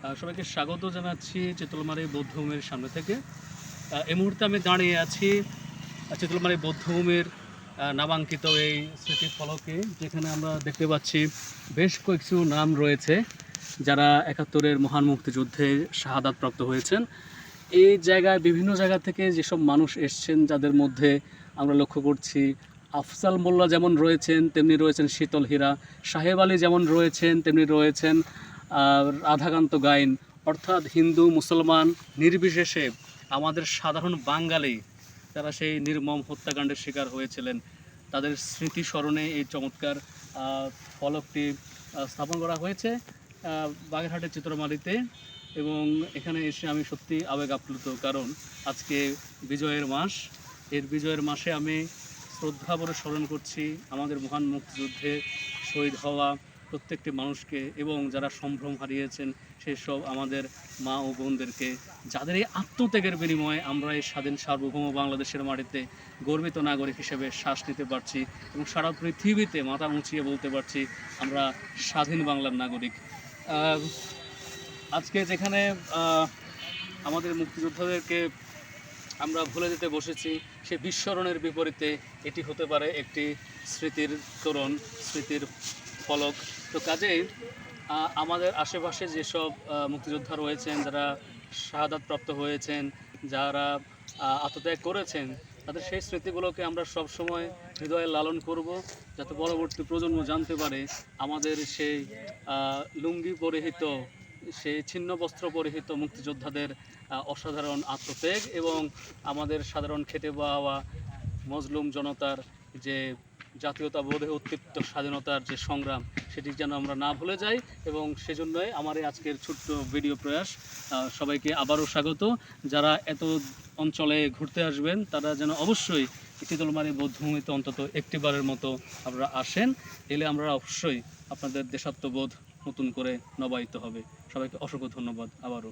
সবাইকে স্বাগত জানাচ্ছি চিতলমারী বৌদ্ধভূমির সামনে থেকে। এই মুহূর্তে আমি দাঁড়িয়ে আছি চিতলমারী বৌদ্ধভূমির নামাঙ্কিত এই স্মৃতিফলকে, যেখানে আমরা দেখতে পাচ্ছি বেশ কিছু নাম রয়েছে যারা ৭১-এর মহান মুক্তিযুদ্ধে শাহাদাতপ্রাপ্ত হয়েছেন। এই জায়গায় বিভিন্ন জায়গা থেকে যেসব মানুষ এসছেন, যাদের মধ্যে আমরা লক্ষ্য করছি আফজাল মোল্লা যেমন রয়েছেন, তেমনি রয়েছেন শীতল হীরা, সাহেব আলী যেমন রয়েছেন, তেমনি রয়েছেন রাধাকান্ত গাইন। অর্থাৎ হিন্দু মুসলমান নির্বিশেষে আমাদের সাধারণ বাঙালি যারা সেই নির্মম হত্যাকাণ্ডের শিকার হয়েছিলেন, তাদের স্মৃতি স্মরণে এই চমৎকার ফলকটি স্থাপন করা হয়েছে বাগেরহাটের চিত্রমালীতে। এবং এখানে এসে আমি সত্যি আবেগ আপ্লুত, কারণ আজকে বিজয়ের মাস। এর বিজয়ের মাসে আমি শ্রদ্ধাভরে স্মরণ করছি আমাদের মহান মুক্তিযুদ্ধে শহীদ হওয়া প্রত্যেকটি মানুষকে, এবং যারা সম্ভ্রম হারিয়েছেন সেই সব আমাদের মা ও বোনদেরকে, যাদের এই আত্মত্যাগের বিনিময়ে আমরা এই স্বাধীন সার্বভৌম বাংলাদেশের মাটিতে গর্বিত নাগরিক হিসেবে শ্বাস নিতে পারছি এবং সারা পৃথিবীতে মাথা উঁচিয়ে বলতে পারছি আমরা স্বাধীন বাংলার নাগরিক। আজকে যেখানে আমাদের মুক্তিযোদ্ধাদেরকে আমরা ভুলে যেতে বসেছি, সে বিস্মরণের বিপরীতে এটি হতে পারে একটি স্মৃতির তোরণ, স্মৃতির ফলক। তো কাজেই আমাদের আশেপাশে যেসব মুক্তিযোদ্ধা রয়েছেন, যারা শাহাদাতপ্রাপ্ত হয়েছেন, যারা আত্মত্যাগ করেছেন, তাদের সেই স্মৃতিগুলোকে আমরা সবসময় হৃদয়ে লালন করব, যাতে পরবর্তী প্রজন্ম জানতে পারে আমাদের সেই লুঙ্গি পরিহিত, সেই ছিন্ন বস্ত্র পরিহিত মুক্তিযোদ্ধাদের অসাধারণ আত্মত্যাগ এবং আমাদের সাধারণ খেটে খাওয়া মজলুম জনতার যে জাতীয়তাবোধে উত্তপ্ত স্বাধীনতার যে সংগ্রাম, সেটি যেন আমরা না ভুলে যাই। এবং সেজন্যই আমার এই আজকের ছোট্ট ভিডিও প্রয়াস। সবাইকে আবারও স্বাগত। যারা এত অঞ্চলে ঘুরতে আসবেন, তারা যেন অবশ্যই চিতলমারী বৌদ্ধভূমিতে অন্তত একটিবারের মতো আপনারা আসেন। এলে আমরা অবশ্যই আপনাদের দেশাত্মবোধ নতুন করে নবায়িত হবে। সবাইকে অসংখ্য ধন্যবাদ আবারও।